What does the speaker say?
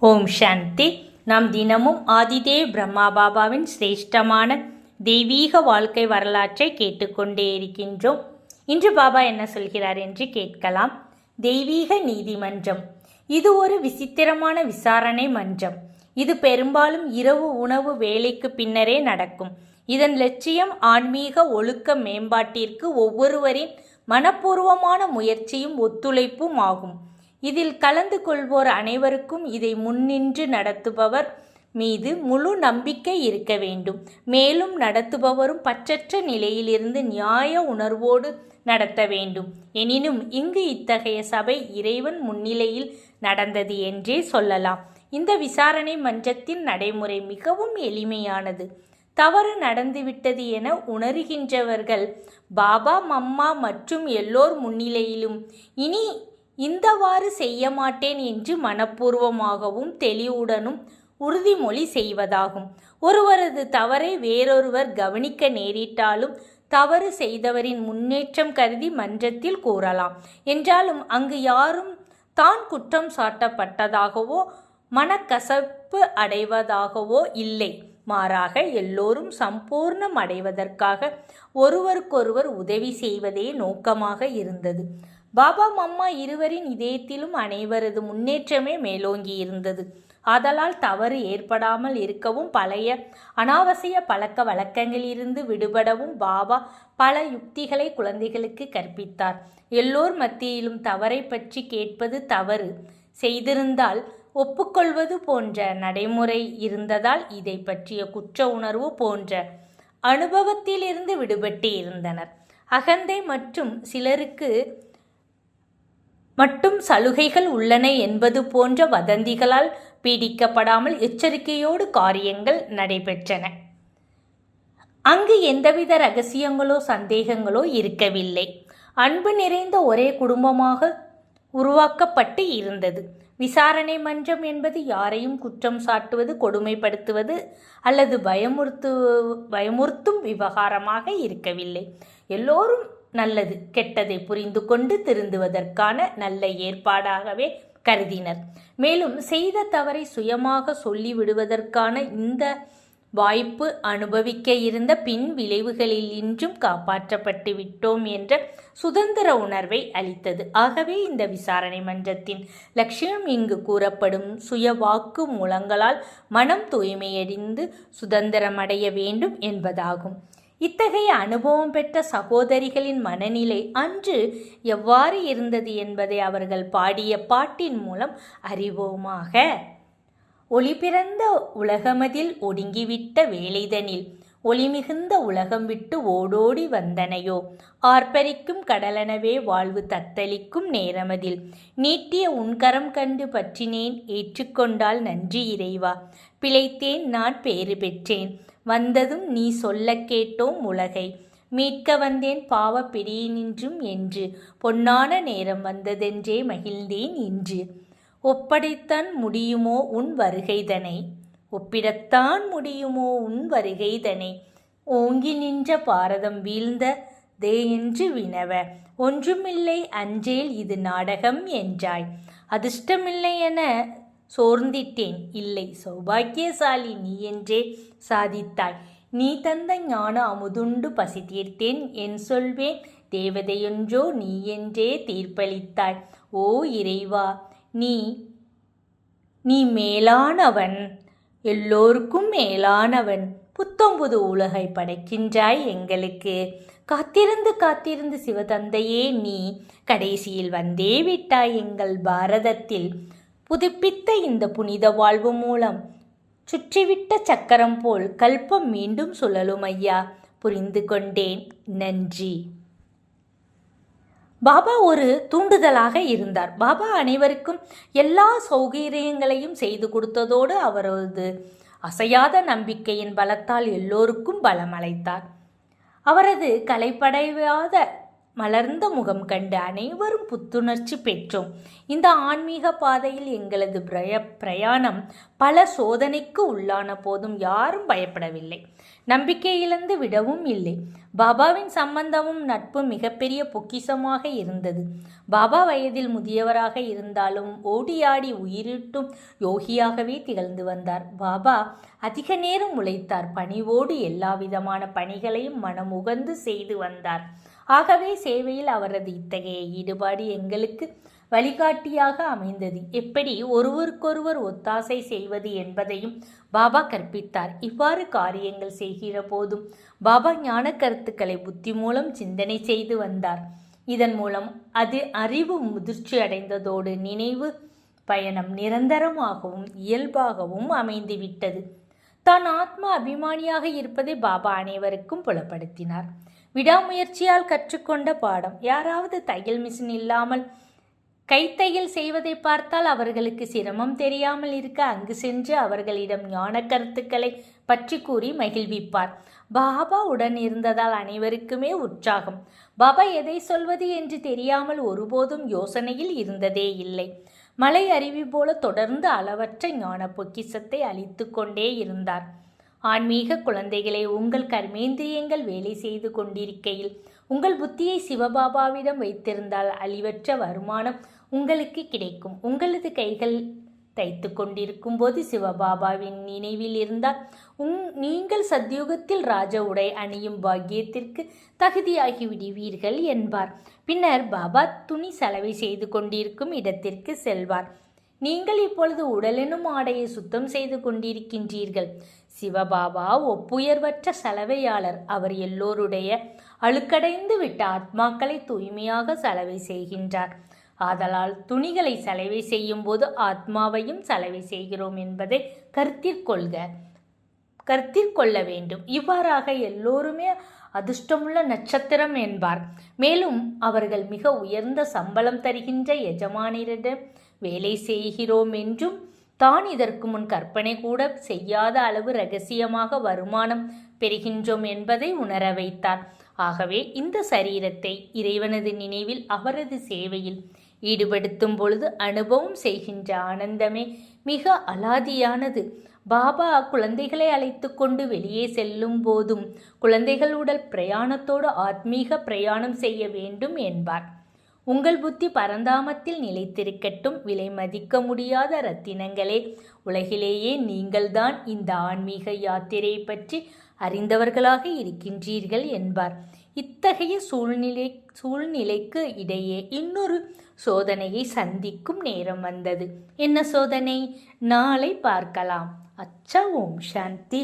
ஓம் சாந்தி. நாம் தினமும் ஆதிதேவ் பிரம்மா பாபாவின் சிரேஷ்டமான தெய்வீக வாழ்க்கை வரலாற்றை கேட்டுக்கொண்டே இருக்கின்றோம். இன்று பாபா என்ன சொல்கிறார் என்று கேட்கலாம். தெய்வீக நீதிமன்றம். இது ஒரு விசித்திரமான விசாரணை மன்றம். இது பெரும்பாலும் இரவு உணவு வேலைக்கு பின்னரே நடக்கும். இதன் லட்சியம் ஆன்மீக ஒழுக்க மேம்பாட்டிற்கு ஒவ்வொருவரின் மனப்பூர்வமான முயற்சியும் ஒத்துழைப்பும் ஆகும். இதில் கலந்து கொள்வோர் அனைவருக்கும் இதை முன்னின்று நடத்துபவர் மீது முழு நம்பிக்கை இருக்க வேண்டும். மேலும் நடத்துபவரும் பற்றற்ற நிலையிலிருந்து நியாய உணர்வோடு நடத்த வேண்டும். எனினும் இங்கு இத்தகைய சபை இறைவன் முன்னிலையில் நடந்தது என்றே சொல்லலாம். இந்த விசாரணை மன்றத்தின் நடைமுறை மிகவும் எளிமையானது. தவறு நடந்துவிட்டது என உணர்கின்றவர்கள் பாபா, மம்மா மற்றும் எல்லோர் முன்னிலையிலும் இனி இந்தவாறு செய்ய மாட்டேன் என்று மனப்பூர்வமாகவும் தெளிவுடனும் உறுதிமொழி செய்வதாகும். ஒருவரது தவறை வேறொருவர் கவனிக்க நேரிட்டாலும் தவறு செய்தவரின் முன்னேற்றம் கருதி மன்றத்தில் கூறலாம். என்றாலும் அங்கு யாரும் தான் குற்றம் சாட்டப்பட்டதாகவோ மனக்கசப்பு அடைவதாகவோ இல்லை. மாறாக எல்லோரும் சம்பூர்ணம் அடைவதற்காக ஒருவருக்கொருவர் உதவி செய்வதே நோக்கமாக இருந்தது. பாபா, மம்மா இருவரின் இதயத்திலும் அனைவரது முன்னேற்றமே மேலோங்கி இருந்தது. ஆதலால் தவறு ஏற்படாமல் இருக்கவும் பழைய அனாவசிய பழக்க வழக்கங்களிலிருந்து விடுபடவும் பாபா பல யுக்திகளை குழந்தைகளுக்கு கற்பித்தார். எல்லோர் மத்தியிலும் தவறை பற்றி கேட்பது, தவறு செய்திருந்தால் ஒப்புக்கொள்வது போன்ற நடைமுறை இருந்ததால் இதை பற்றிய குற்ற உணர்வு போன்ற அனுபவத்திலிருந்து விடுபட்டு இருந்தனர். அகந்தை மற்றும் சிலருக்கு மட்டும் சலுகைகள் உள்ளன என்பது போன்ற வதந்திகளால் பீடிக்கப்படாமல் எச்சரிக்கையோடு காரியங்கள் நடைபெற்றன. அங்கு எந்தவித ரகசியங்களோ சந்தேகங்களோ இருக்கவில்லை. அன்பு நிறைந்த ஒரே குடும்பமாக உருவாக்கப்பட்டு இருந்தது. விசாரணை மன்றம் என்பது யாரையும் குற்றம் சாட்டுவது, கொடுமைப்படுத்துவது அல்லது பயமுறுத்தும் விவகாரமாக இருக்கவில்லை. எல்லோரும் நல்லது கெட்டதை புரிந்து கொண்டு திருந்துவதற்கான நல்ல ஏற்பாடாகவே கருதினர். மேலும் செய்த தவறை சுயமாக சொல்லிவிடுவதற்கான இந்த வாய்ப்பு அனுபவிக்க இருந்த பின் விளைவுகளில் இன்றும் காப்பாற்றப்பட்டு விட்டோம் என்ற சுதந்திர உணர்வை அளித்தது. ஆகவே இந்த விசாரணை மன்றத்தின் லட்சியம் இங்கு கூறப்படும் சுய வாக்கு மூலங்களால் மனம் தூய்மையடைந்து சுதந்திரமடைய வேண்டும் என்பதாகும். இத்தகைய அனுபவம் பெற்ற சகோதரிகளின் மனநிலை அன்று எவ்வாறு இருந்தது என்பதை அவர்கள் பாடிய பாட்டின் மூலம் அறிவோமாக. ஒளி பிறந்த உலகமதில் ஒடுங்கிவிட்ட வேலைதனில் ஒளிமிகுந்த உலகம் விட்டு ஓடோடி வந்தனையோ, ஆர்ப்பரிக்கும் கடலெனவே வாழ்வு தத்தளிக்கும் நேரமதில் நீட்டிய உன்கரம் கண்டு பற்றினேன், ஏற்றுக்கொண்டால் நன்றி இறைவா. பிழைத்தேன், நான் பேறு பெற்றேன், வந்ததும் நீ சொல்ல கேட்டோம் உலகை, மீட்க வந்தேன் பாவ பிடியினின்றும் என்று, பொன்னான நேரம் வந்ததென்றே மகிழ்ந்தேன் இன்று. ஒப்படைத்தான் முடியுமோ உன் வருகைதனை, ஒப்பிடத்தான் முடியுமோ உன் வருகைதனை, ஓங்கி நின்ற பாரதம் வீழ்ந்த தே என்று வினவ, ஒன்றுமில்லை அஞ்சேல் இது நாடகம் என்றாய், அதிர்ஷ்டமில்லை என சோர்ந்திட்டேன், இல்லை சௌபாக்கியசாலி நீ என்றே சாதித்தாய், நீ தந்த ஞான அமுதுண்டு பசி தீர்த்தேன், என் சொல்வேன் தேவதையொன்றோ நீ என்றே தீர்ப்பளித்தாய். ஓ இறைவா, நீ மேலானவன், எல்லோருக்கும் மேலானவன், புத்தம்புது உலகை படைக்கின்றாய் எங்களுக்கு. காத்திருந்து காத்திருந்து சிவதந்தையே நீ கடைசியில் வந்தே விட்டாய் எங்கள் பாரதத்தில். புதுப்பித்த இந்த புனித வாழ்வு மூலம் சுற்றிவிட்ட சக்கரம் போல் கல்பம் மீண்டும் சுழலும் ஐயா. புரிந்து கொண்டேன், நன்றி. பாபா ஒரு தூண்டுதலாக இருந்தார். பாபா அனைவருக்கும் எல்லா சௌகரியங்களையும் செய்து கொடுத்ததோடு அவரது அசையாத நம்பிக்கையின் பலத்தால் எல்லோருக்கும் பலம் அளித்தார். அவரது கலைப்படையாத மலர்ந்த முகம் கண்டு அனைவரும் புத்துணர்ச்சி பெற்றோம். இந்த ஆன்மீக பாதையில் எங்களது பிரயாணம் பல சோதனைக்கு உள்ளான போதும் யாரும் பயப்படவில்லை, நம்பிக்கை இழந்து விடவும் இல்லை. பாபாவின் சம்பந்தமும் நட்பும் மிகப்பெரிய பொக்கிஷமாக இருந்தது. பாபா வயதில் முதியவராக இருந்தாலும் ஓடியாடி உயிரிட்டும் யோகியாகவே திகழ்ந்து வந்தார். பாபா அதிக நேரம் உழைத்தார். பணிவோடு எல்லா விதமான பணிகளையும் மனமுகந்து செய்து வந்தார். ஆகவே சேவையில் அவரது இத்தகைய ஈடுபாடு எங்களுக்கு வழிகாட்டியாக அமைந்தது. எப்படி ஒருவருக்கொருவர் ஒத்தாசை செய்வது என்பதையும் பாபா கற்பித்தார். இவ்வாறு காரியங்கள் செய்கிற போதும் பாபா ஞான கருத்துக்களை புத்தி மூலம் சிந்தனை செய்து வந்தார். இதன் மூலம் அது அறிவு முதிர்ச்சி அடைந்ததோடு நினைவு பயணம் நிரந்தரமாகவும் இயல்பாகவும் அமைந்துவிட்டது. தான் ஆத்மா அபிமானியாக இருப்பதை பாபா அனைவருக்கும் புலப்படுத்தினார். விடாமுயற்சியால் கற்றுக்கொண்ட பாடம். யாராவது தையல் மிஷின் இல்லாமல் கைத்தையல் செய்வதை பார்த்தால் அவர்களுக்கு சிரமம் தெரியாமல் இருக்க அங்கு சென்று அவர்களிடம் ஞான கருத்துக்களை பற்றி கூறி மகிழ்விப்பார். பாபா உடன் இருந்ததால் அனைவருக்குமே உற்சாகம். பாபா எதை சொல்வது என்று தெரியாமல் ஒருபோதும் யோசனையில் இருந்ததே இல்லை. மலை அருவி போல தொடர்ந்து அளவற்ற ஞான பொக்கிஷத்தை அளித்து கொண்டே இருந்தார். ஆன்மீக குழந்தைகளை, உங்கள் கர்மேந்திரியங்கள் வேலை செய்து கொண்டிருக்கையில் உங்கள் புத்தியை சிவபாபாவிடம் வைத்திருந்தால் அழிவற்ற வருமானம் உங்களுக்கு கிடைக்கும். உங்களது கைகள் தைத்து கொண்டிருக்கும் போது சிவபாபாவின் நினைவில் இருந்தால் நீங்கள் சத்யுகத்தில் ராஜ உடை அணியும் பாக்கியத்திற்கு தகுதியாகி விடுவீர்கள் என்பார். பின்னர் பாபா துணி சலவை செய்து கொண்டிருக்கும் இடத்திற்கு செல்வார். நீங்கள் இப்பொழுது உடலெனும் ஆடையை சுத்தம் செய்து கொண்டிருக்கின்றீர்கள். சிவபாபா ஒப்புயர்வற்ற சலவையாளர். அவர் எல்லோருடைய அழுக்கடைந்து விட்ட ஆத்மாக்களை தூய்மையாக சலவை செய்கின்றார். ஆதலால் துணிகளை சலவை செய்யும் போது ஆத்மாவையும் சலவை செய்கிறோம் என்பதை கருத்தில் கொள்ள வேண்டும். இவ்வாறாக எல்லோருமே அதிர்ஷ்டமுள்ள நட்சத்திரம் என்பார். மேலும் அவர்கள் மிக உயர்ந்த சம்பளம் தருகின்ற எஜமானிடம் வேலை செய்கிறோம் என்றும், தான் இதற்கு முன் கற்பனை கூட செய்யாத அளவு இரகசியமாக வருமானம் பெறுகின்றோம் என்பதை உணர வைத்தார். ஆகவே இந்த சரீரத்தை இறைவனது நினைவில் அவரது சேவையில் ஈடுபடுத்தும் பொழுது அனுபவம் செய்கின்ற ஆனந்தமே மிக அலாதியானது. பாபா குழந்தைகளை அழைத்து கொண்டு வெளியே செல்லும் போதும் குழந்தைகள் உடல் பிரயாணத்தோடு ஆத்மீக பிரயாணம் செய்ய வேண்டும் என்பார். உங்கள் புத்தி பரந்தாமத்தில் நிலைத்திருக்கட்டும். விலை மதிக்க முடியாத ரத்தினங்களே, உலகிலேயே நீங்கள்தான் இந்த ஆன்மீக யாத்திரையை பற்றி அறிந்தவர்களாக இருக்கின்றீர்கள் என்பார். இத்தகைய சூழ்நிலைக்கு இடையே இன்னொரு சோதனையை சந்திக்கும் நேரம் வந்தது. என்ன சோதனை? நாளை பார்க்கலாம். அச்சா. ஓம் சாந்தி.